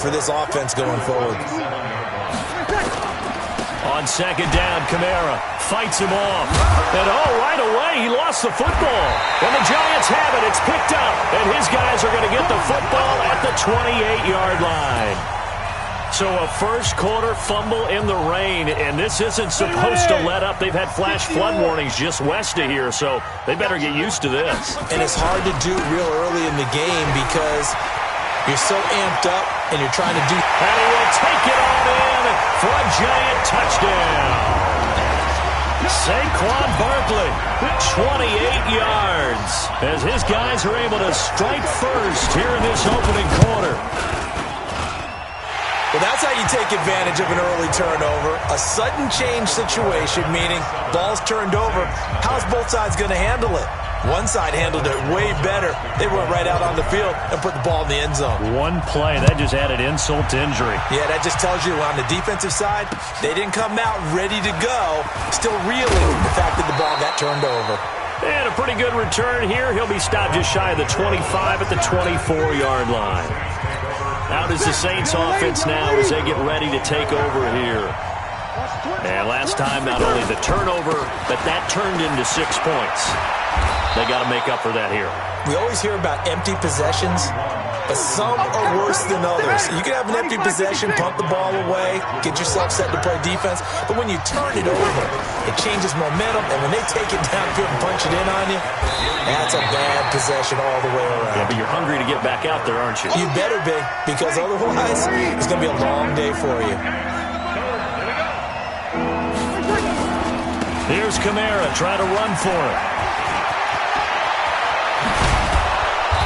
for this offense going forward. On second down, Kamara fights him off. And right away, he lost the football. And the Giants have it. It's picked up. And his guys are going to get the football at the 28-yard line. So a first-quarter fumble in the rain, and this isn't supposed to let up. They've had flash flood warnings just west of here, so they better get used to this. And it's hard to do real early in the game because you're so amped up and you're trying to do... And he will take it on in for a Giant touchdown. Saquon Barkley, 28 yards, as his guys are able to strike first here in this opening quarter. Well, that's how you take advantage of an early turnover. A sudden change situation, meaning ball's turned over. How's both sides going to handle it? One side handled it way better. They went right out on the field and put the ball in the end zone. One play, that just added insult to injury. Yeah, that just tells you on the defensive side, they didn't come out ready to go, still reeling the fact that the ball got turned over. And a pretty good return here. He'll be stopped just shy of the 25 at the 24-yard line. Out is the Saints offense now as they get ready to take over here. And last time, not only the turnover, but that turned into 6 points. They got to make up for that here. We always hear about empty possessions, but some are worse than others. You can have an empty possession, pump the ball away, get yourself set to play defense, but when you turn it over, it changes momentum, and when they take it downfield and punch it in on you, that's a bad possession all the way around. Yeah, but you're hungry to get back out there, aren't you? You better be, because otherwise, it's going to be a long day for you. Here's Kamara trying to run for it.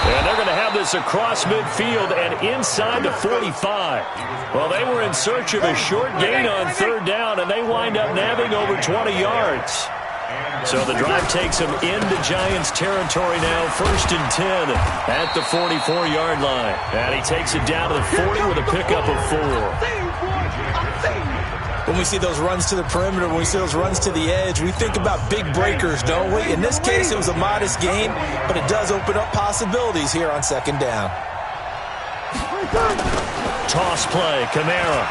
And they're going to have this across midfield and inside the 45. Well, they were in search of a short gain on third down, and they wind up nabbing over 20 yards. So the drive takes them into Giants territory now, 1st and 10 at the 44-yard line. And he takes it down to the 40 with a pickup of 4. When we see those runs to the perimeter, when we see those runs to the edge, we think about big breakers, don't we? In this case, it was a modest gain, but it does open up possibilities here on second down. Toss play, Kamara.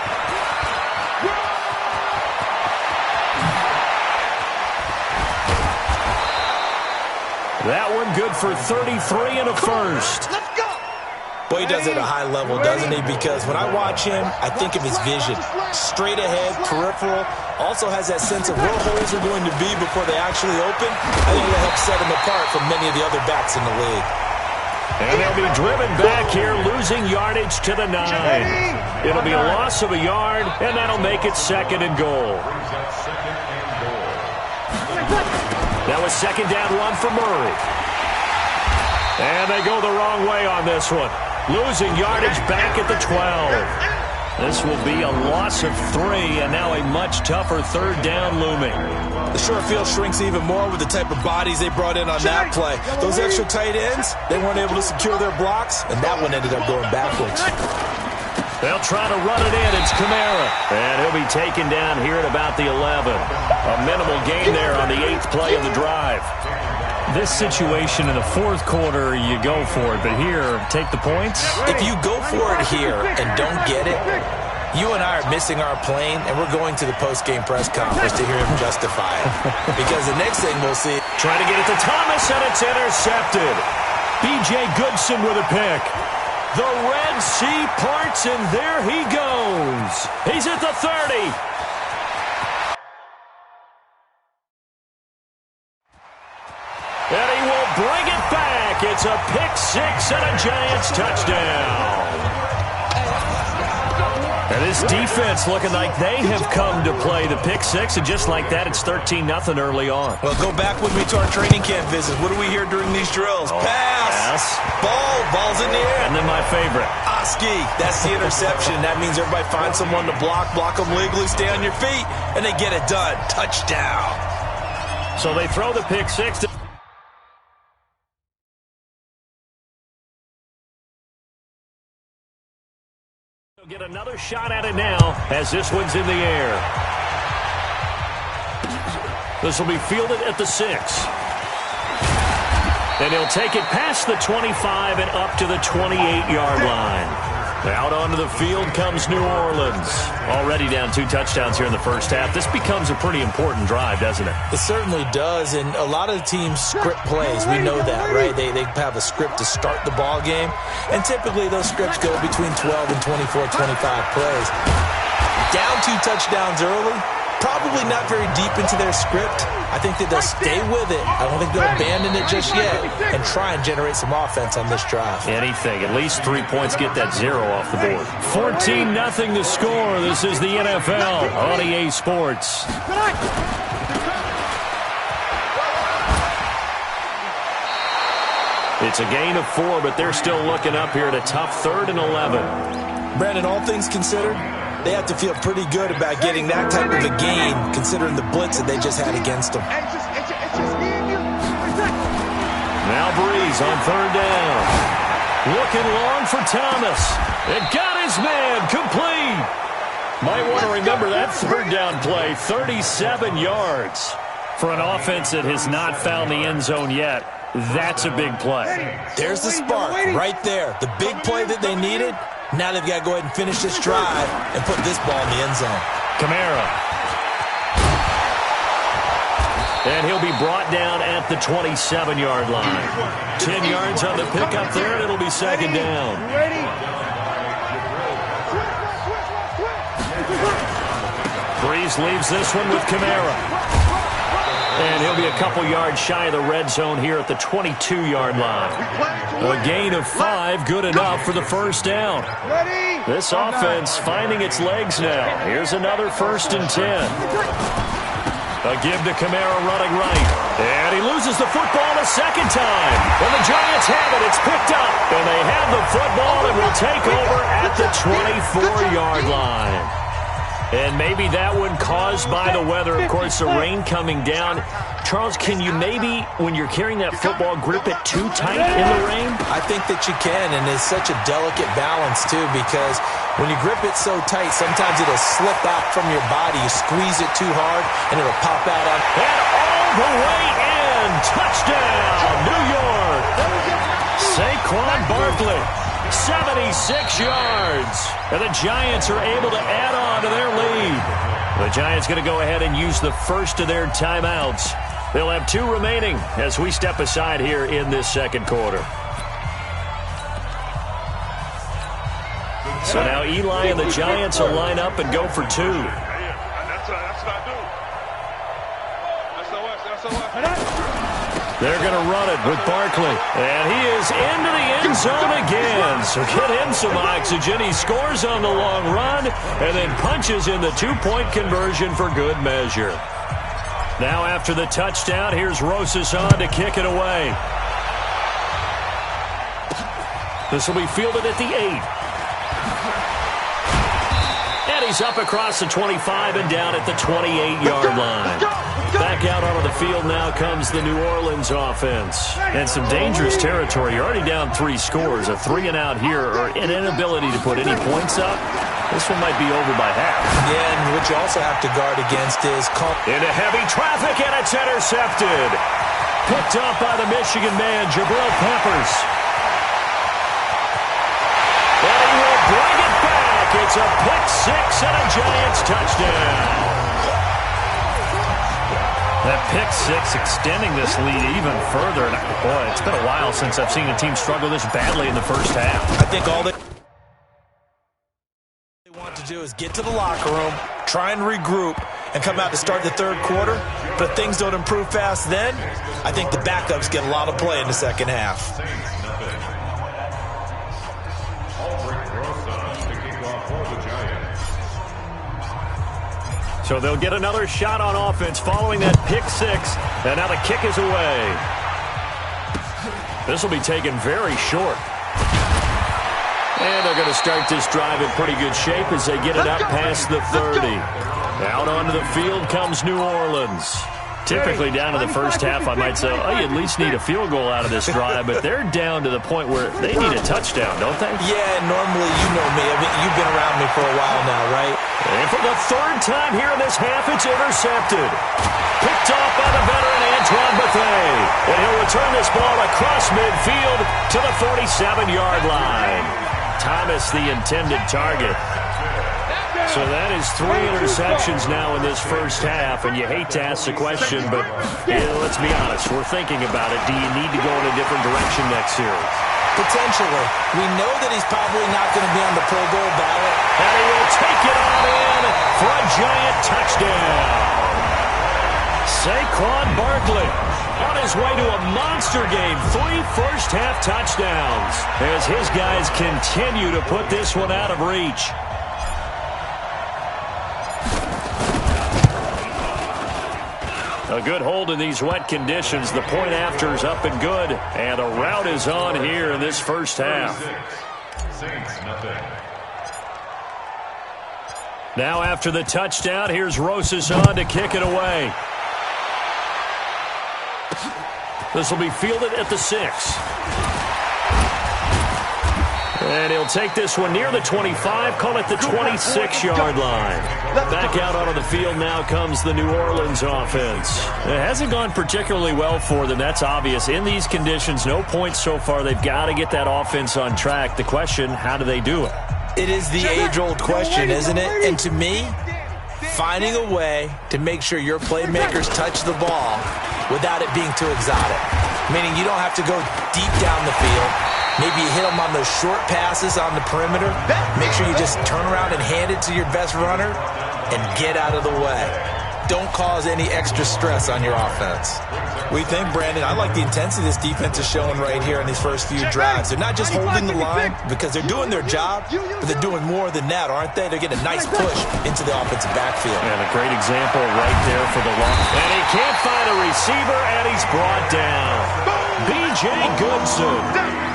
That one good for 33 and a first. Boy, he does it at a high level, doesn't he? Because when I watch him, I think of his vision. Straight ahead, peripheral. Also has that sense of where holes are going to be before they actually open. I think that helps set him apart from many of the other backs in the league. And they'll be driven back here, losing yardage to the 9. It'll be a loss of a yard, and that'll make it 2nd and goal. That was second down run for Murray. And they go the wrong way on this one. Losing yardage back at the 12. This will be a loss of 3, and now a much tougher third down looming. The short field shrinks even more with the type of bodies they brought in on that play. Those extra tight ends, they weren't able to secure their blocks, and that one ended up going backwards. They'll try to run it in. It's Kamara. And he'll be taken down here at about the 11. A minimal gain there on the 8th play of the drive. This situation in the 4th quarter, you go for it. But here, take the points. If you go for it here and don't get it, you and I are missing our plane, and we're going to the post-game press conference to hear him justify it. Because the next thing we'll see... Trying to get it to Thomas, and it's intercepted. B.J. Goodson with a pick. The Red Sea parts, and there he goes. He's at the 30. And he will bring it back. It's a pick 6 and a Giants touchdown. And this defense looking like they have come to play the pick 6, and just like that, it's 13-0 early on. Well, go back with me to our training camp visits. What do we hear during these drills? Pass. Ball's in the air. And then my favorite. Oski. That's the interception. That means everybody finds someone to block them legally, stay on your feet, and they get it done. Touchdown. So they throw the pick 6 to... Get another shot at it now as this one's in the air. This will be fielded at the 6. And he'll take it past the 25 and up to the 28-yard line. Out onto the field comes New Orleans. Already down 2 touchdowns here in the first half. This becomes a pretty important drive, doesn't it? It certainly does, and a lot of the teams script plays. We know that, right? They have a script to start the ball game, and typically those scripts go between 12 and 24, 25 plays. Down 2 touchdowns early, probably not very deep into their script. I think that they'll stay with it. I don't think they'll abandon it just yet and try and generate some offense on this drive. Anything. At least 3 points, get that 0 off the board. 14-0 the score. This is the NFL on EA Sports. It's a gain of 4, but they're still looking up here at a tough 3rd and 11. Brandon, all things considered, they have to feel pretty good about getting that type of a gain, considering the blitz that they just had against them. Now Breeze on 3rd down. Looking long for Thomas. It got his man complete. Might want to remember that 3rd down play, 37 yards. For an offense that has not found the end zone yet, that's a big play. There's the spark right there. The big play that they needed. Now they've got to go ahead and finish this drive and put this ball in the end zone. Kamara. And he'll be brought down at the 27-yard line. 10 yards on the pickup there, and it'll be 2nd down. Breeze leaves this one with Kamara. And he'll be a couple yards shy of the red zone here at the 22-yard line. A gain of 5, good enough for the 1st down. This offense finding its legs now. Here's another 1st and 10. A give to Kamara running right. And he loses the football a 2nd time. And the Giants have it. It's picked up. And they have the football and will take over at the 24-yard line. And maybe that one caused by the weather. Of course, the rain coming down. Charles, can you maybe, when you're carrying that football, grip it too tight in the rain? I think that you can, and it's such a delicate balance, too, because when you grip it so tight, sometimes it'll slip out from your body. You squeeze it too hard, and it'll pop out on. And all the way in. Touchdown, New York. Saquon Barkley. 76 yards. And the Giants are able to add on to their lead. The Giants going to go ahead and use the first of their timeouts. They'll have 2 remaining as we step aside here in this 2nd quarter. So now Eli and the Giants will line up and go for 2. They're going to run it with Barkley. And he is into the end zone again. So get him some oxygen. He scores on the long run and then punches in the 2-point conversion for good measure. Now after the touchdown, here's Rosas on to kick it away. This will be fielded at the 8. And he's up across the 25 and down at the 28-yard line. Back out onto the field now comes the New Orleans offense. And some dangerous territory. You're already down 3 scores. A 3-and-out here or an inability to put any points up. This one might be over by half. Yeah, and what you also have to guard against is... Into heavy traffic, and it's intercepted. Picked up by the Michigan man, Jabril Peppers. And he will bring it back. It's a pick-6 and a Giants touchdown. That pick-6 extending this lead even further. And boy, it's been a while since I've seen a team struggle this badly in the first half. I think all they want to do is get to the locker room, try and regroup, and come out to start the 3rd quarter. But if things don't improve fast then, I think the backups get a lot of play in the 2nd half. So they'll get another shot on offense following that pick-6. And now the kick is away. This will be taken very short. And they're going to start this drive in pretty good shape as they get it up past the 30. Out onto the field comes New Orleans. Typically down to the first half, I might say, oh, you at least need a field goal out of this drive, but they're down to the point where they need a touchdown, don't they? Yeah, normally, you know me. I mean, you've been around me for a while now, right? And for the 3rd time here in this half, it's intercepted. Picked off by the veteran Antoine Bethea. And he'll return this ball across midfield to the 47-yard line. Thomas the intended target. So that is 3 interceptions now in this first half, and you hate to ask the question, but let's be honest, we're thinking about it. Do you need to go in a different direction next series? Potentially. We know that he's probably not going to be on the Pro Bowl ballot. And he will take it on in for a giant touchdown. Saquon Barkley on his way to a monster game. 3 first-half touchdowns as his guys continue to put this one out of reach. A good hold in these wet conditions. The point after is up and good. And a rout is on here in this first half. Now after the touchdown, here's Rosas on to kick it away. This will be fielded at the 6. And he'll take this one near the 25, call it the 26-yard line. Back out onto the field now comes the New Orleans offense. It hasn't gone particularly well for them, that's obvious. In these conditions, no points so far. They've got to get that offense on track. The question, how do they do it? It is the age-old question, isn't it? And to me, finding a way to make sure your playmakers touch the ball without it being too exotic. Meaning you don't have to go deep down the field. Maybe you hit them on those short passes on the perimeter. Make sure you just turn around and hand it to your best runner and get out of the way. Don't cause any extra stress on your offense. We think, Brandon, I like the intensity this defense is showing right here in these first few drives. They're not just holding the line because they're doing their job, but they're doing more than that, aren't they? They're getting a nice push into the offensive backfield. And a great example right there for the long. And he can't find a receiver, and he's brought down. B.J. Goodson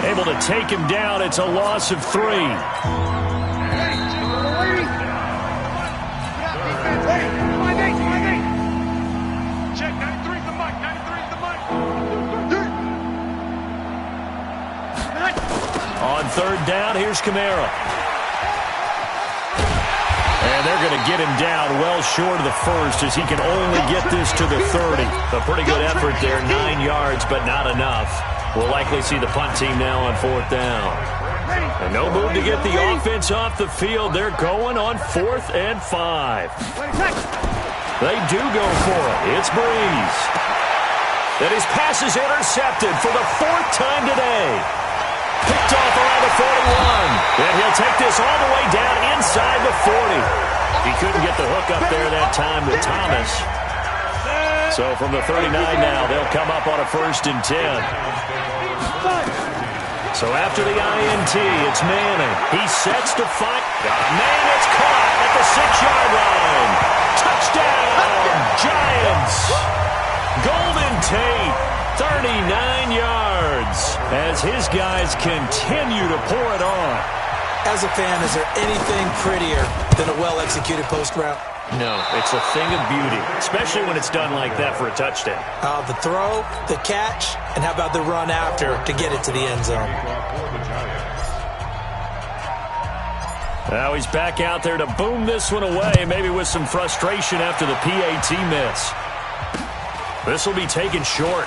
able to take him down. It's a loss of 3. On third down, here's Kamara. And they're going to get him down well short of the first as he can only get this to the 30. A pretty good effort there, 9 yards, but not enough. We'll likely see the punt team now on 4th down. And no move to get the offense off the field. They're going on 4th and 5. They do go for it. It's Breeze. And his pass is intercepted for the 4th time today. Picked off around the 41. And he'll take this all the way down inside the 40. He couldn't get the hook up there that time with Thomas. So from the 39 now, they'll come up on a 1st and 10. So after the INT, it's Manning. He sets to fight. Man, it's caught at the 6-yard line. Touchdown, Giants. Golden Tate, 39 yards, as his guys continue to pour it on. As a fan, is there anything prettier than a well-executed post route? No, it's a thing of beauty, especially when it's done like that for a touchdown. The throw, the catch, and how about the run after to get it to the end zone? Now he's back out there to boom this one away, maybe with some frustration after the PAT miss. This will be taken short.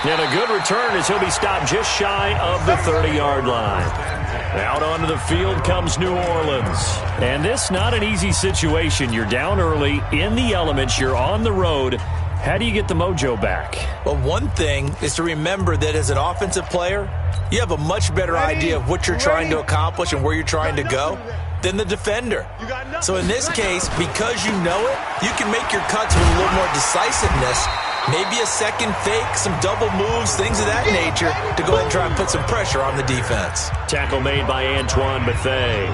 And a good return as he'll be stopped just shy of the 30-yard line. Out onto the field comes New Orleans. And this not an easy situation. You're down early, in the elements, you're on the road. How do you get the mojo back? Well, one thing is to remember that as an offensive player, you have a much better idea of what you're trying to accomplish and where you're trying to go than the defender. So in this case, because you know it, you can make your cuts with a little more decisiveness. Maybe a second fake, some double moves, things of that nature to go ahead and try and put some pressure on the defense. Tackle made by Antoine Bethea.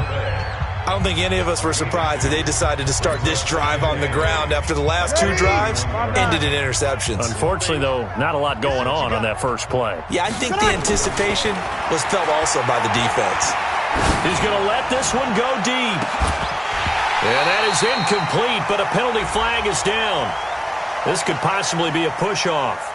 I don't think any of us were surprised that they decided to start this drive on the ground after the last 2 drives ended in interceptions. Unfortunately, though, not a lot going on that first play. Yeah, I think the anticipation was felt also by the defense. He's going to let this one go deep. And that is incomplete, but a penalty flag is down. This could possibly be a push-off.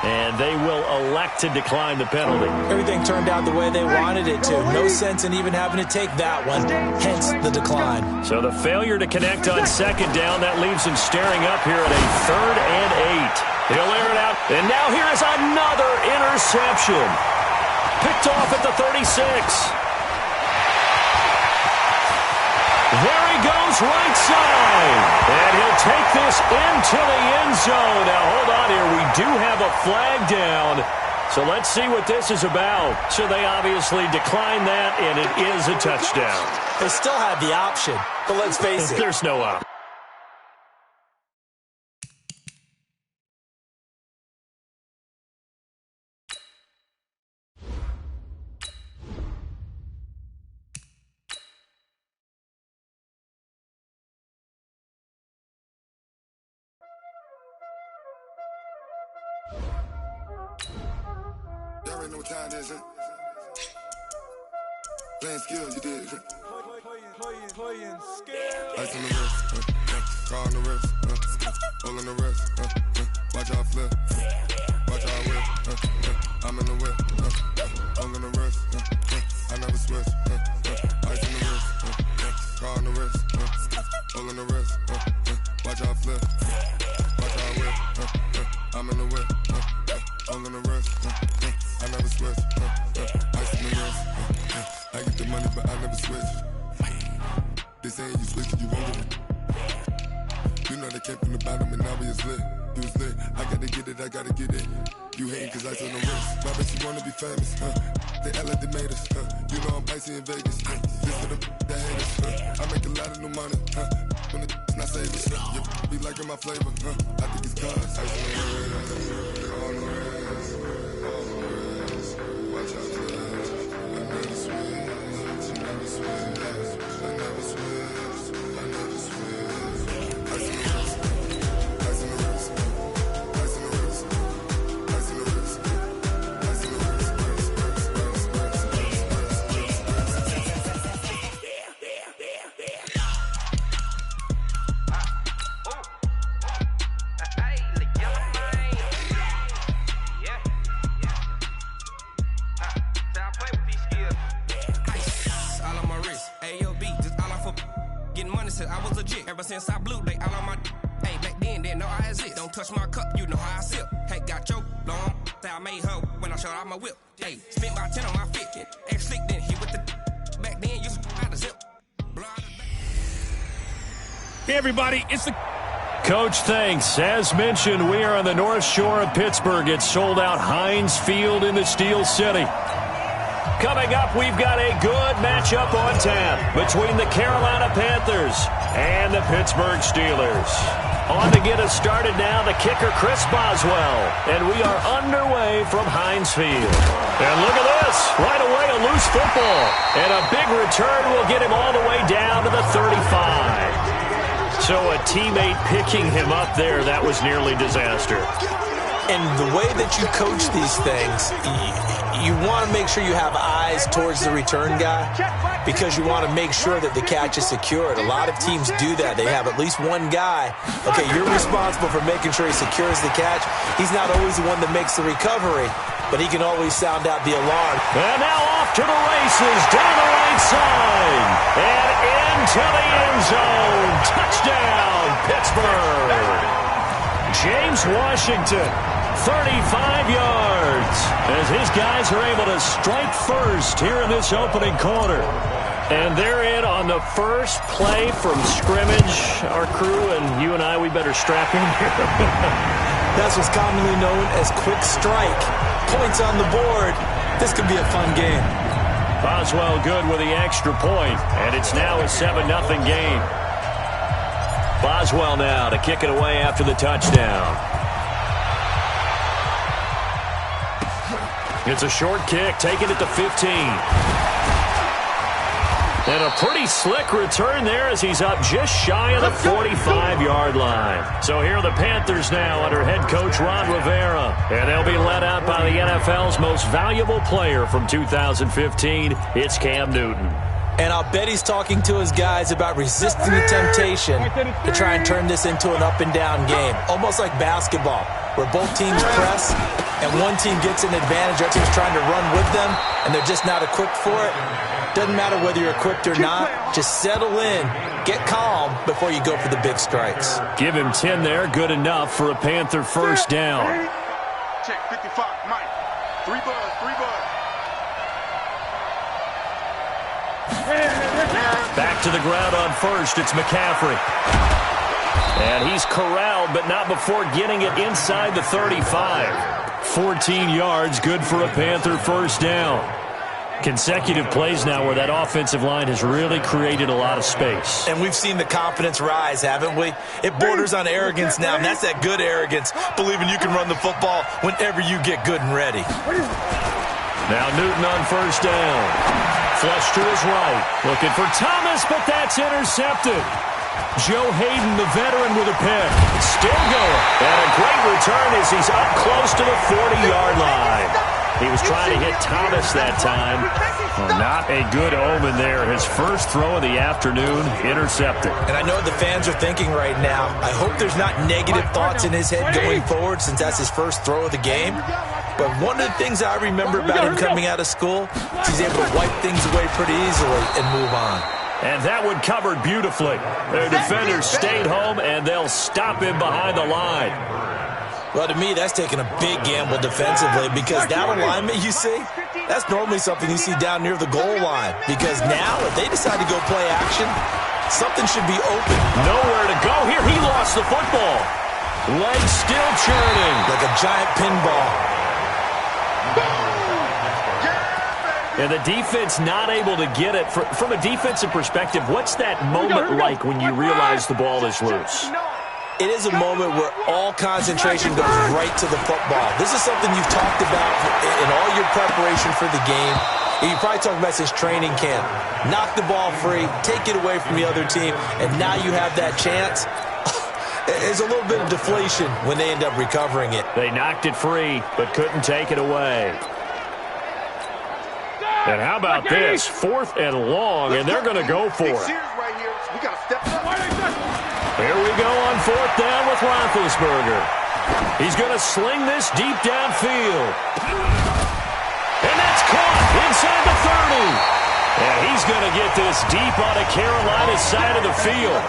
And they will elect to decline the penalty. Everything turned out the way they wanted it to. No sense in even having to take that one, hence the decline. So the failure to connect on 2nd down, that leaves him staring up here at a 3rd and 8. He'll air it out. And now here is another interception. Picked off at the 36. There he goes, right side. And he'll take this into the end zone. Now, hold on here. We do have a flag down. So let's see what this is about. So they obviously declined that, and it is a touchdown. They still have the option, but let's face it. There's no option. Y'all already know what time it is, huh? Playing skills, you did. Playing skills. Ice on the wrist, car on the wrist, hole in the wrist, watch out flip, watch out whip, I'm in the whip, hole in the wrist, I never switch, ice on the wrist, car on the wrist, hole in the wrist, watch out flip, watch out whip, I'm in the whip, hole in the wrist, I never switch, ice on the wrist, I get the money but I never switch. They saying you switch and you won't get it. You know they came from the bottom and now we is lit. You was lit, I gotta get it, I gotta get it. You hating cause ice on the wrist. My bitch, you wanna be famous, They act like they made us, You know I'm icy in Vegas, This for the that hate us, I make a lot of new money, When it's not savers, You be liking my flavor, I think it's cause ice on the wrist, on the wrist, on the wrist. Watch out for this, I never switch, I never switch, I never switch, I never switch. Ice on the wrist, ice on the wrist, ice on the wrist, ice on the wrist, ice on the wrist, I was legit. Ever since I blew, they all on my hey, back then, didn't know I exist. Don't touch my cup, you know how I sip. Hey, got your long, say I made her when I showed out my whip. Hey, spent my 10 on my fit. Air slick, then hit with the back then, used to out the zip. Hey, everybody, it's the Coach, thanks. As mentioned, we are on the North Shore of Pittsburgh. It's sold out Heinz Field in the Steel City. Coming up, we've got a good matchup on tap between the Carolina Panthers and the Pittsburgh Steelers. On to get us started now, the kicker, Chris Boswell. And we are underway from Heinz Field. And look at this. Right away, a loose football. And a big return will get him all the way down to the 35. So a teammate picking him up there, that was nearly disaster. And the way that you coach these things, you want to make sure you have eyes towards the return guy because you want to make sure that the catch is secured. A lot of teams do that. They have at least one guy. Okay, you're responsible for making sure he secures the catch. He's not always the one that makes the recovery, but he can always sound out the alarm. And now off to the races, down the right side, and into the end zone. Touchdown, Pittsburgh. James Washington, 35 yards, as his guys are able to strike first here in this opening quarter. And they're in on the first play from scrimmage. Our crew and you and I, we better strap in here. That's what's commonly known as quick strike. Points on the board. This could be a fun game. Boswell good with the extra point, and it's now a 7-0 game. Boswell now to kick it away after the touchdown. It's a short kick, taken at the 15. And a pretty slick return there as he's up just shy of the 45-yard line. So here are the Panthers now under head coach Ron Rivera. And they'll be led out by the NFL's most valuable player from 2015. It's Cam Newton. And I'll bet he's talking to his guys about resisting the temptation to try and turn this into an up-and-down game. Almost like basketball, where both teams press, and one team gets an advantage, other team's trying to run with them, and they're just not equipped for it. Doesn't matter whether you're equipped or not. Just settle in, get calm before you go for the big strikes. Give him 10 there, good enough for a Panther first down. Check 55, Mike. 3 bud. to the ground on first. It's McCaffrey. And he's corralled, but not before getting it inside the 35. 14 yards, good for a Panther first down. Consecutive plays now where that offensive line has really created a lot of space. And we've seen the confidence rise, haven't we? It borders on arrogance now, and that's that good arrogance, believing you can run the football whenever you get good and ready. Now Newton on first down. Flush to his right. Looking for Thomas, but that's intercepted. Joe Hayden, the veteran, with a pick. Still going. And a great return as he's up close to the 40-yard line. He was trying to hit Thomas that time. Well, not a good omen there. His first throw of the afternoon, intercepted. And I know the fans are thinking right now, I hope there's not negative thoughts in his head going forward since that's his first throw of the game. But one of the things I remember about him coming out of school is he's able to wipe things away pretty easily and move on. And that one covered beautifully. Their defenders stayed home, and they'll stop him behind the line. Well, to me, that's taking a big gamble defensively because that alignment you see, that's normally something you see down near the goal line. Because now, if they decide to go play action, something should be open. Nowhere to go here. He lost the football. Legs still churning. Like a giant pinball. And the defense not able to get it. From a defensive perspective, what's that moment like when you realize the ball is loose? It is a moment where all concentration goes right to the football. This is something you've talked about in all your preparation for the game. And you probably talked about since training camp. Knock the ball free, take it away from the other team, and now you have that chance. There's a little bit of deflation when they end up recovering it. They knocked it free, but couldn't take it away. And how about this? 4th and long, and they're going to go for it. Here we go on 4th down with Roethlisberger. He's going to sling this deep downfield. And that's caught inside the 30. And he's going to get this deep on a Carolina side of the field.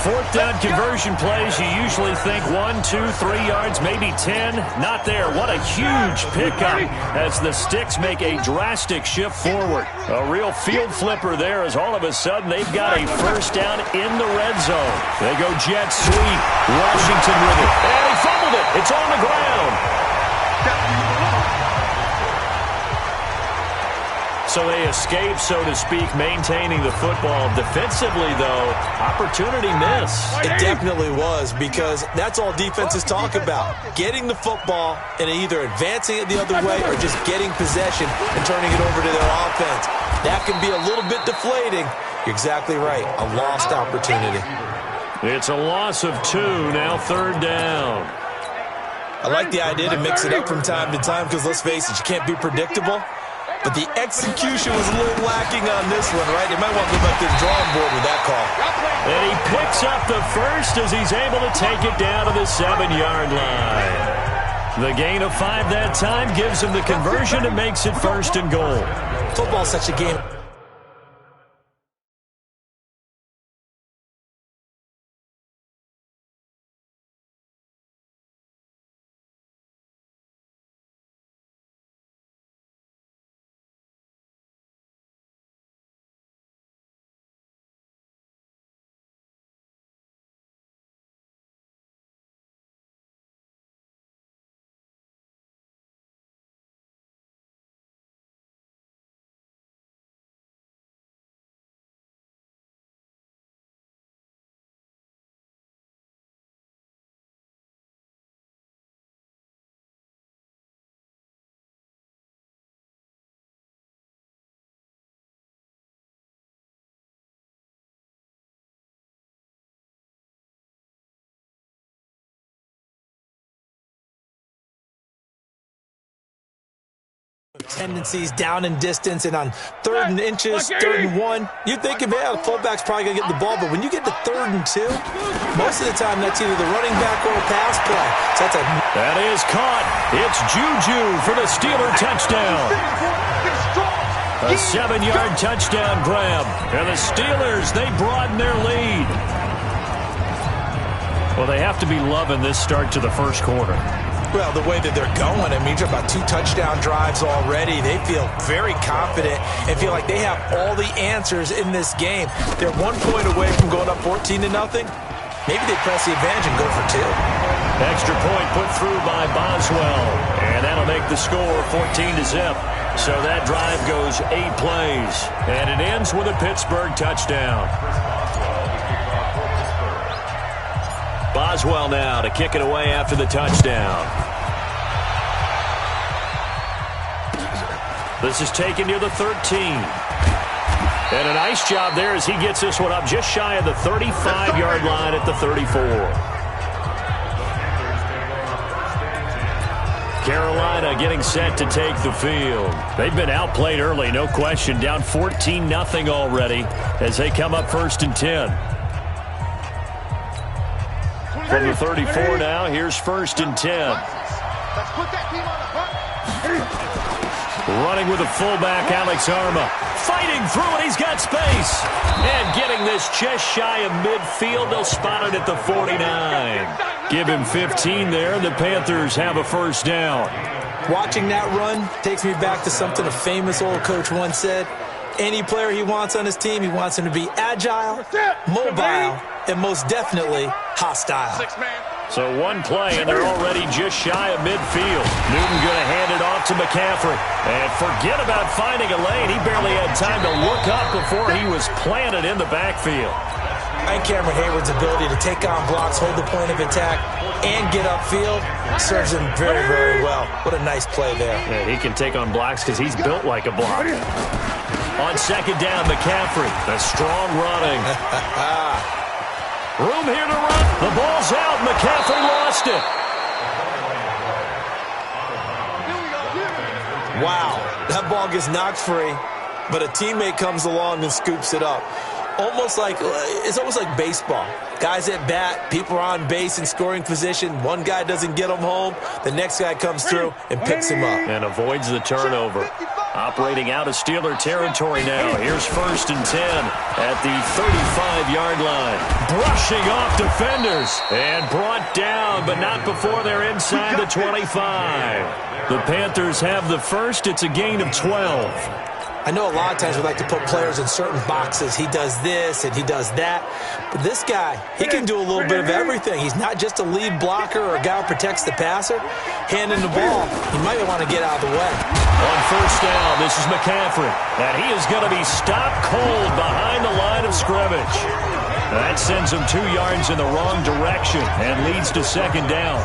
4th down conversion plays, you usually think 1, 2, 3 yards, maybe 10. Not there. What a huge pickup as the Sticks make a drastic shift forward. A real field flipper there as all of a sudden they've got a first down in the red zone. They go jet sweep. Washington with it. And he fumbled it. It's on the ground. So they escape, so to speak, maintaining the football. Defensively, though, opportunity miss. It definitely was because that's all defenses talk about. Getting the football and either advancing it the other way or just getting possession and turning it over to their offense. That can be a little bit deflating. You're exactly right. A lost opportunity. It's a loss of 2, now 3rd down. I like the idea to mix it up from time to time because, let's face it, you can't be predictable. But the execution was a little lacking on this one, right? You might want to go back to the drawing board with that call. And he picks up the first as he's able to take it down to the 7-yard line. The gain of 5 that time gives him the conversion and makes it 1st and goal. Football's such a game. Tendencies down in distance and on 3rd and inches, 3rd and 1, you think, yeah, the fullback's probably going to get the ball, but when you get to 3rd and 2, most of the time that's either the running back or a pass play. So that is caught. It's Juju for the Steeler touchdown. A 7-yard touchdown grab. And the Steelers, they broaden their lead. Well, they have to be loving this start to the first quarter. Well, the way that they're going, I mean, you're about 2 touchdown drives already. They feel very confident and feel like they have all the answers in this game. They're 1 point away from going up 14-0. Maybe they press the advantage and go for 2. Extra point put through by Boswell, and that'll make the score 14-0. So that drive goes 8 plays, and it ends with a Pittsburgh touchdown. Boswell now to kick it away after the touchdown. This is taken near the 13. And a nice job there as he gets this one up just shy of the 35-yard line at the 34. Carolina getting set to take the field. They've been outplayed early, no question. Down 14-0 already as they come up 1st and 10. From the 34 now, here's 1st and 10. Let's put that team on the front. Running with the fullback, Alex Arma. Fighting through it, he's got space. And getting this just shy of midfield, they'll spot it at the 49. Give him 15 there, the Panthers have a 1st down. Watching that run takes me back to something a famous old coach once said. Any player he wants on his team, he wants him to be agile, mobile, and most definitely hostile. So 1 play, and they're already just shy of midfield. Newton going to hand it off to McCaffrey. And forget about finding a lane. He barely had time to look up before he was planted in the backfield. And Cameron Hayward's ability to take on blocks, hold the point of attack, and get upfield serves him very, very well. What a nice play there. Yeah, he can take on blocks because he's built like a block. On 2nd down, McCaffrey. The strong running. Room here to run. The ball's out. McCaffrey lost it. Wow. That ball gets knocked free, but a teammate comes along and scoops it up. It's almost like baseball. Guys at bat, people are on base in scoring position. One guy doesn't get him home. The next guy comes through and picks him up. And avoids the turnover. Operating out of Steeler territory now. Here's 1st and 10 at the 35-yard line. Brushing off defenders and brought down, but not before they're inside the 25. The Panthers have the 1st. It's a gain of 12. I know a lot of times we like to put players in certain boxes. He does this and he does that. But this guy, he can do a little bit of everything. He's not just a lead blocker or a guy who protects the passer. Handing the ball, he might want to get out of the way. On 1st down, this is McCaffrey. And he is going to be stopped cold behind the line of scrimmage. That sends him 2 yards in the wrong direction and leads to 2nd down.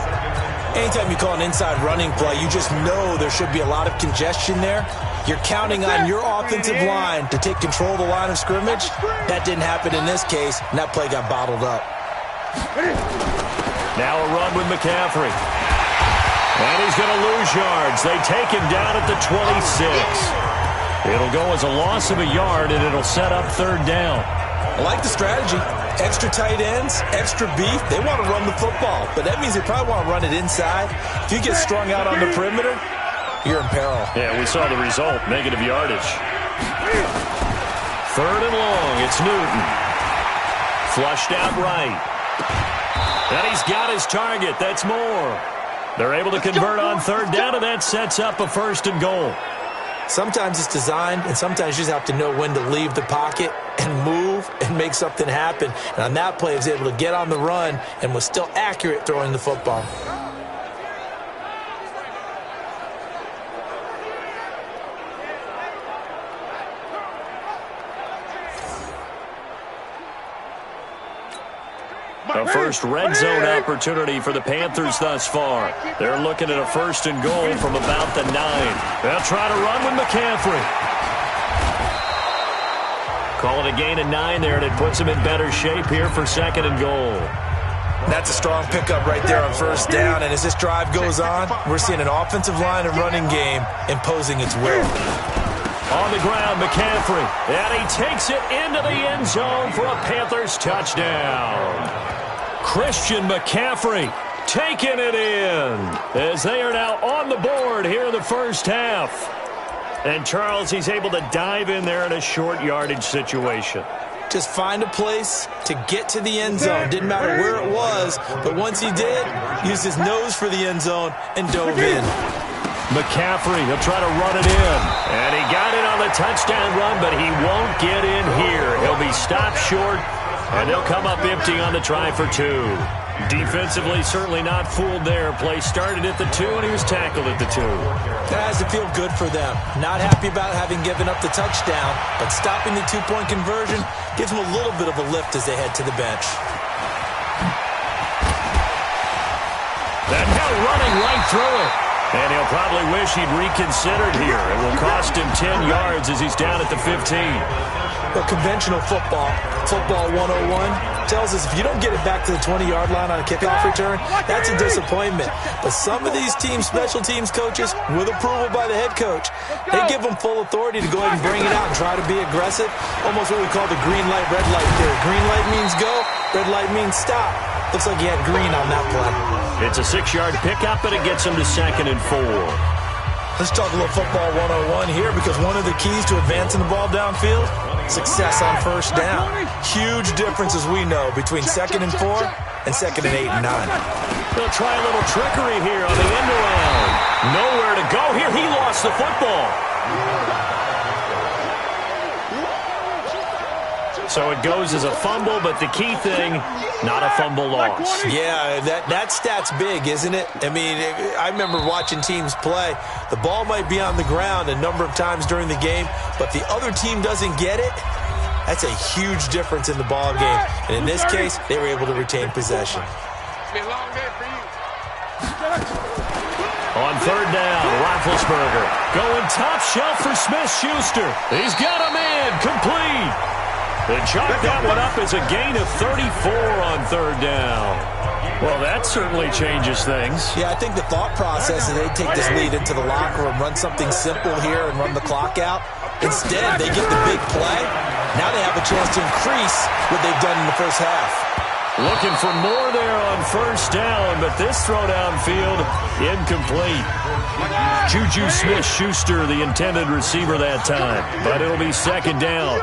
Anytime you call an inside running play, you just know there should be a lot of congestion there. You're counting on your offensive line to take control of the line of scrimmage. That didn't happen in this case, and that play got bottled up. Now a run with McCaffrey. And he's going to lose yards. They take him down at the 26. It'll go as a loss of a yard, and it'll set up 3rd down. I like the strategy. Extra tight ends, extra beef. They want to run the football, but that means they probably want to run it inside. If you get strung out on the perimeter, you're in peril. Yeah, we saw the result, negative yardage. 3rd and long, it's Newton. Flushed out right. And he's got his target, that's more. They're able to convert on 3rd down, and that sets up a 1st and goal. Sometimes it's designed, and sometimes you just have to know when to leave the pocket and move and make something happen. And on that play, he was able to get on the run and was still accurate throwing the football. A first red zone opportunity for the Panthers thus far. They're looking at a 1st and goal from about the 9. They'll try to run with McCaffrey. Call it a gain of 9 there, and it puts them in better shape here for 2nd and goal. That's a strong pickup right there on 1st down, and as this drive goes on, we're seeing an offensive line and running game imposing its will. On the ground, McCaffrey, and he takes it into the end zone for a Panthers touchdown. Christian McCaffrey taking it in as they are now on the board here in the 1st half. And Charles, he's able to dive in there in a short yardage situation. just find a place to get to the end zone. Didn't matter where it was, but once he did, used his nose for the end zone and dove in. McCaffrey, he'll try to run it in. And he got it on the touchdown run, but he won't get in here. He'll be stopped short, and they'll come up empty on the try for 2. Defensively, certainly not fooled there. Play started at the 2, and he was tackled at the 2. That has to feel good for them. Not happy about having given up the touchdown, but stopping the 2-point conversion gives them a little bit of a lift as they head to the bench. And now running right through it. And he'll probably wish he'd reconsidered here. It will cost him 10 yards as he's down at the 15. Well, conventional football 101, tells us if you don't get it back to the 20-yard line on a kickoff return, that's a disappointment. But some of these special teams coaches, with approval by the head coach, they give them full authority to go ahead and bring it out and try to be aggressive. Almost what we call the green light, red light theory. Green light means go, red light means stop. Looks like he had green on that play. It's a 6-yard pickup, and it gets him to 2nd and 4. Let's talk a little football 101 here, because one of the keys to advancing the ball downfield, success on first down. Huge difference, as we know, between 2nd and 4 and 2nd and 8 and 9. They'll try a little trickery here on the end around. Nowhere to go here. He lost the football. So it goes as a fumble, but the key thing, not a fumble loss. Yeah, that stat's big, isn't it? I mean, I remember watching teams play. The ball might be on the ground a number of times during the game, but the other team doesn't get it. That's a huge difference in the ball game. And in this case, they were able to retain possession. On 3rd down, Roethlisberger going top shelf for Smith-Schuster. He's got him in, complete. And chalk that one up as a gain of 34 on 3rd down. Well, that certainly changes things. Yeah, I think the thought process is they take this lead into the locker room, run something simple here and run the clock out. Instead, they get the big play. Now they have a chance to increase what they've done in the first half. Looking for more there on 1st down, but this throw downfield, incomplete. Juju Smith-Schuster, the intended receiver that time, but it'll be 2nd down.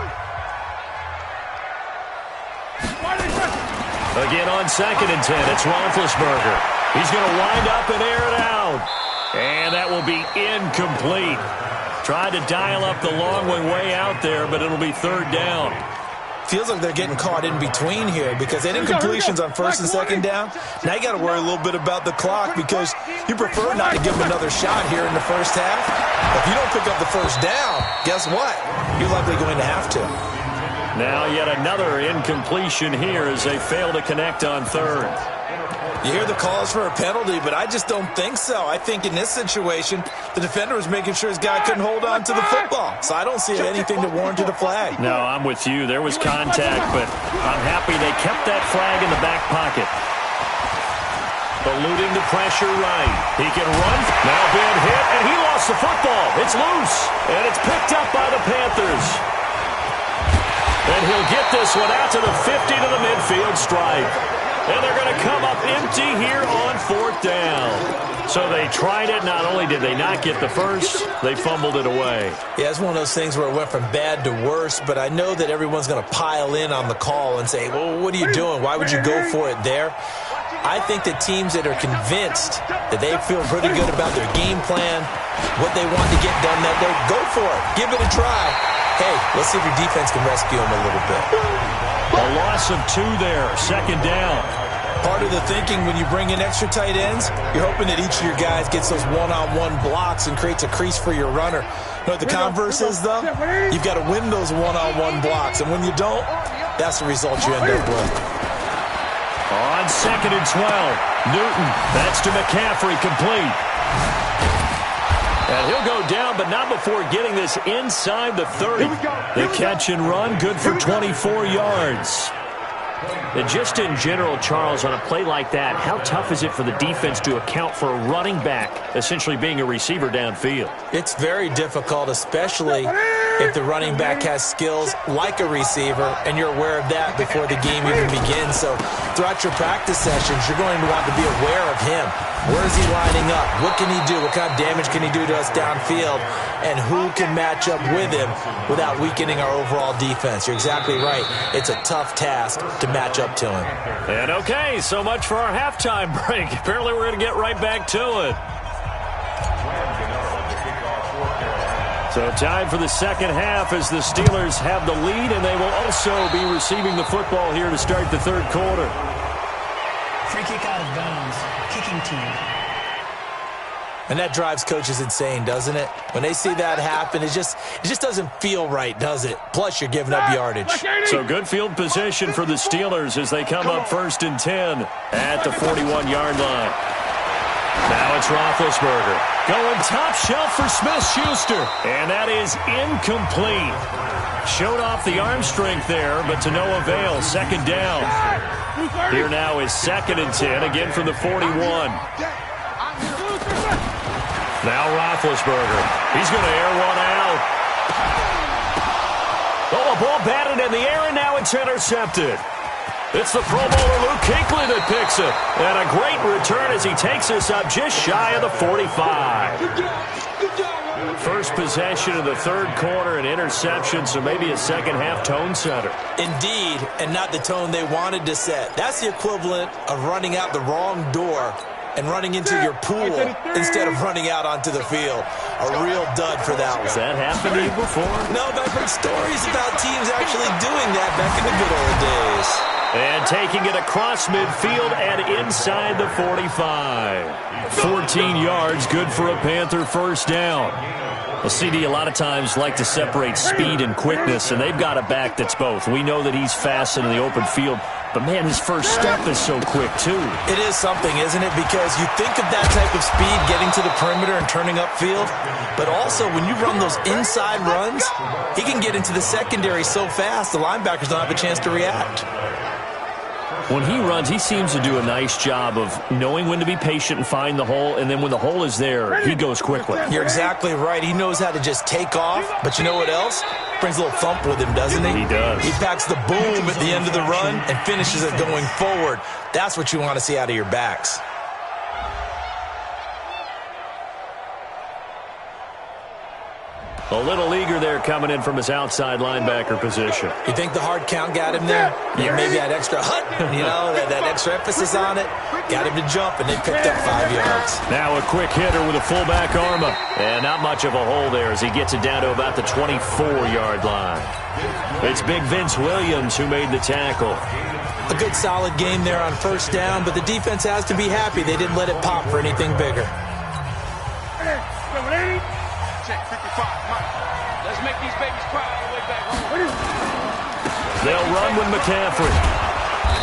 Again on 2nd and 10, it's Roethlisberger. He's going to wind up and air it out. And that will be incomplete. Tried to dial up the long way out there, but it'll be 3rd down. Feels like they're getting caught in between here, because they had incompletions on 1st and 2nd down. Now you got to worry a little bit about the clock, because you prefer not to give them another shot here in the first half. If you don't pick up the 1st down, guess what? You're likely going to have to. Now yet another incompletion here as they fail to connect on 3rd. You hear the calls for a penalty, but I just don't think so. I think in this situation, the defender was making sure his guy couldn't hold on to the football. So I don't see anything to warrant the flag. No, I'm with you. There was contact, but I'm happy they kept that flag in the back pocket. Eluding the pressure right. He can run. Now being hit, and he lost the football. It's loose, and it's picked up by the Panthers. And he'll get this one out to the 50 to the midfield stripe. And they're going to come up empty here on 4th down. So they tried it. Not only did they not get the first, they fumbled it away. Yeah, it's one of those things where it went from bad to worse, but I know that everyone's going to pile in on the call and say, well, what are you doing? Why would you go for it there? I think that teams that are convinced that they feel pretty good about their game plan, what they want to get done that day, go for it. Give it a try. Hey, let's see if your defense can rescue them a little bit. A loss of 2 there, 2nd down. Part of the thinking when you bring in extra tight ends, you're hoping that each of your guys gets those one-on-one blocks and creates a crease for your runner. You know what the converse is, though? You've got to win those one-on-one blocks, and when you don't, that's the result you end up with. On 2nd and 12, Newton, that's to McCaffrey, complete. And he'll go down, but not before getting this inside the 30. The catch and run, good for 24 yards. And just in general, Charles, on a play like that, how tough is it for the defense to account for a running back essentially being a receiver downfield? It's very difficult, especially if the running back has skills like a receiver, and you're aware of that before the game even begins. So throughout your practice sessions, you're going to want to be aware of him. Where is he lining up? What can he do? What kind of damage can he do to us downfield? And who can match up with him without weakening our overall defense? You're exactly right. It's a tough task to match up to him. And okay, so much for our halftime break. Apparently we're going to get right back to it. So time for the second half as the Steelers have the lead, and they will also be receiving the football here to start the third quarter. Free kick out of bounds. Kicking team. And that drives coaches insane, doesn't it? When they see that happen, it just doesn't feel right, does it? Plus, you're giving up yardage. So good field position for the Steelers as they come up 1st and 10 at the 41-yard line. Now it's Roethlisberger going top shelf for Smith-Schuster. And that is incomplete. Showed off the arm strength there, but to no avail. Second down. Here now is 2nd and 10, again from the 41. Now Roethlisberger. He's going to air one out. Oh, a ball batted in the air, and now it's intercepted. It's the Pro Bowler Luke Kuechly that picks it. And a great return as he takes us up just shy of the 45. First possession of the third quarter, an interception, so maybe a second-half tone setter. Indeed, and not the tone they wanted to set. That's the equivalent of running out the wrong door and running into your pool instead of running out onto the field. A real dud for that one. Has that happened to you before? No, but I've heard stories about teams actually doing that back in the good old days. And taking it across midfield and inside the 45. 14 yards, good for a Panther first down. Well, CD a lot of times like to separate speed and quickness, and they've got a back that's both. We know that he's fast in the open field, but, man, his first step is so quick, too. It is something, isn't it? Because you think of that type of speed getting to the perimeter and turning upfield, but also when you run those inside runs, he can get into the secondary so fast the linebackers don't have a chance to react. When he runs, he seems to do a nice job of knowing when to be patient and find the hole, and then when the hole is there, he goes quickly. You're exactly right. He knows how to just take off, but you know what else? Brings a little thump with him, doesn't he? He does. He packs the boom at the end of the run and finishes it going forward. That's what you want to see out of your backs. A little eager there coming in from his outside linebacker position. You think the hard count got him there? Yeah, maybe that extra that extra emphasis on it. Got him to jump, and they picked up 5 yards. Now a quick hitter with a fullback arm up. And not much of a hole there as he gets it down to about the 24-yard line. It's Big Vince Williams who made the tackle. A good solid game there on first down, but the defense has to be happy they didn't let it pop for anything bigger. Check 55, Mike. Let's make these babies cry all the way back home. They'll run with McCaffrey.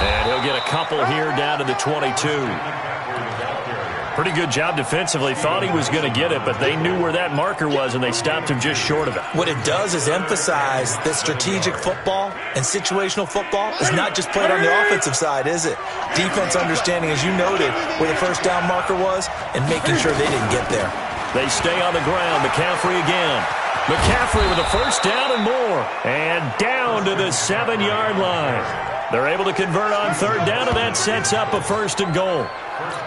And he'll get a couple here down to the 22. Pretty good job defensively. Thought he was going to get it, but they knew where that marker was, and they stopped him just short of it. What it does is emphasize that strategic football and situational football is not just played on the offensive side, is it? Defense understanding, as you noted, where the first down marker was and making sure they didn't get there. They stay on the ground. McCaffrey again. McCaffrey with a first down and more. And down to the 7-yard line. They're able to convert on third down, and that sets up a 1st and goal.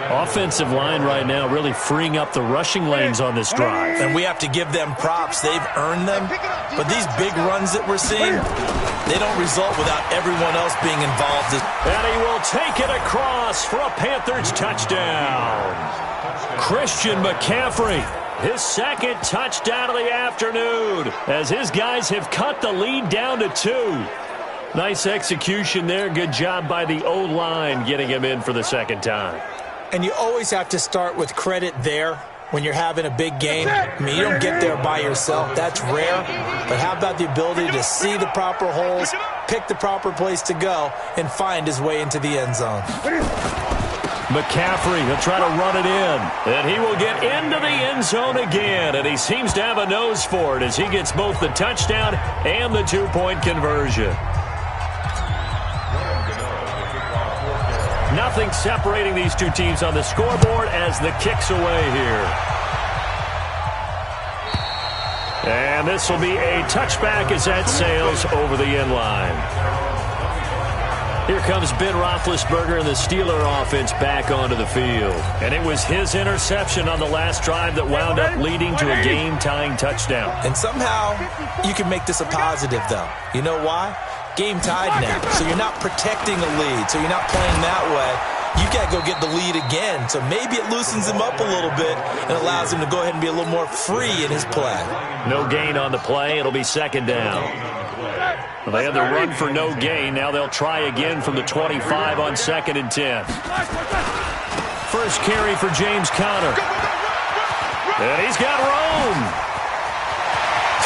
Offensive line right now really freeing up the rushing lanes on this drive. And we have to give them props. They've earned them. But these big runs that we're seeing, they don't result without everyone else being involved. And he will take it across for a Panthers touchdown. Christian McCaffrey, his second touchdown of the afternoon, as his guys have cut the lead down to 2. Nice execution there. Good job by the O-line getting him in for the second time. And you always have to start with credit there when you're having a big game. I mean, you don't get there by yourself. That's rare. But how about the ability to see the proper holes, pick the proper place to go, and find his way into the end zone? McCaffrey, he'll try to run it in. And he will get into the end zone again. And he seems to have a nose for it as he gets both the touchdown and the 2-point conversion. Nothing separating these two teams on the scoreboard as the kick's away here. And this will be a touchback as that sails over the end line. Here comes Ben Roethlisberger and the Steeler offense back onto the field. And it was his interception on the last drive that wound up leading to a game-tying touchdown. And somehow you can make this a positive, though. You know why? Game tied now, so you're not protecting a lead, so you're not playing that way. You got to go get the lead again, so maybe it loosens him up a little bit and allows him to go ahead and be a little more free in his play. No gain on the play. It'll be second down. Well, they had the run for no gain. Now they'll try again from the 25 on 2nd and 10. First carry for James Conner. And he's got room.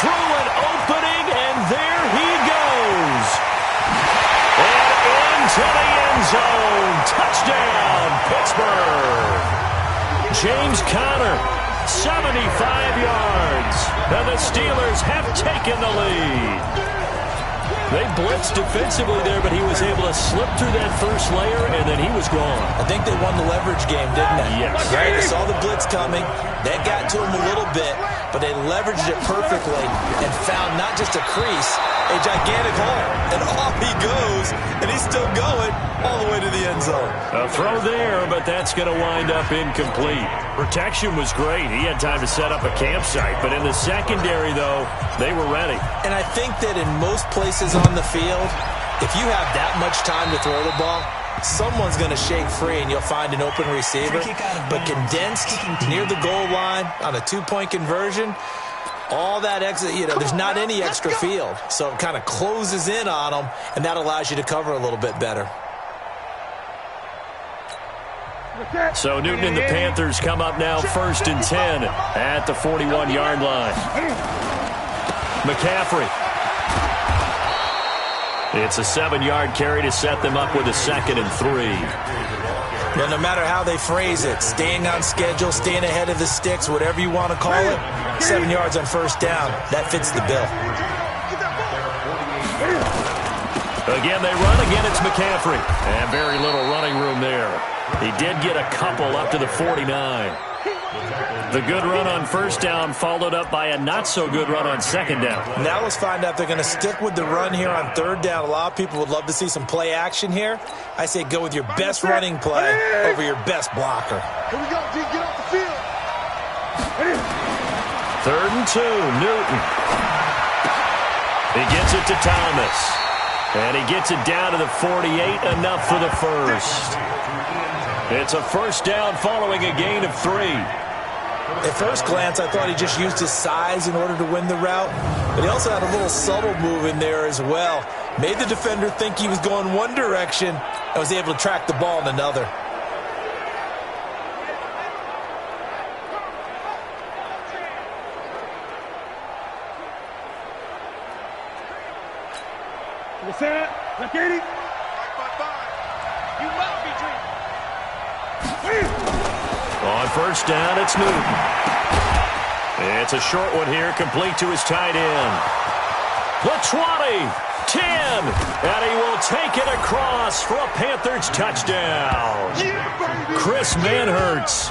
Through an opening, and there he goes. And into the end zone. Touchdown, Pittsburgh. James Conner, 75 yards. And the Steelers have taken the lead. They blitzed defensively there, but he was able to slip through that first layer, and then he was gone. I think they won the leverage game, didn't they? Yes. Right? They saw the blitz coming. That got to him a little bit, but they leveraged it perfectly and found not just a crease, a gigantic hole. And off he goes, and he's still going all the way to the end zone. A throw there, but that's going to wind up incomplete. Protection was great. He had time to set up a campsite, but in the secondary, though, they were ready. And I think that in most places on the field, if you have that much time to throw the ball, someone's going to shake free and you'll find an open receiver. But condensed near the goal line on a two-point conversion, all that exit, there's not any extra field. So it kind of closes in on them, and that allows you to cover a little bit better. So Newton and the Panthers come up now 1st and 10 at the 41-yard line. McCaffrey. It's a 7-yard carry to set them up with a 2nd and 3. Well, no matter how they phrase it, staying on schedule, staying ahead of the sticks, whatever you want to call it, 7 yards on 1st down, that fits the bill. Again, they run. Again, it's McCaffrey. And very little running room there. He did get a couple up to the 49. The good run on 1st down followed up by a not-so-good run on 2nd down. Now let's find out if they're going to stick with the run here on 3rd down. A lot of people would love to see some play action here. I say go with your best running play over your best blocker. Here we go, D. Get off the field. 3rd and 2, Newton. He gets it to Thomas. And he gets it down to the 48, enough for the first. It's a 1st down following a gain of 3. At first glance, I thought he just used his size in order to win the route, but he also had a little subtle move in there as well. Made the defender think he was going one direction and was able to track the ball in another. On 1st down, it's Newton. It's a short one here, complete to his tight end. The 20, 10, and he will take it across for a Panthers touchdown. Chris Manhertz,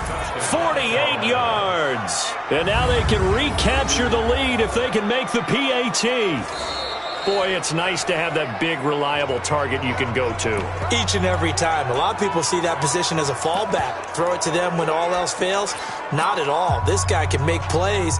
48 yards. And now they can recapture the lead if they can make the PAT. Boy, it's nice to have that big, reliable target you can go to. Each and every time. A lot of people see that position as a fallback. Throw it to them when all else fails. Not at all. This guy can make plays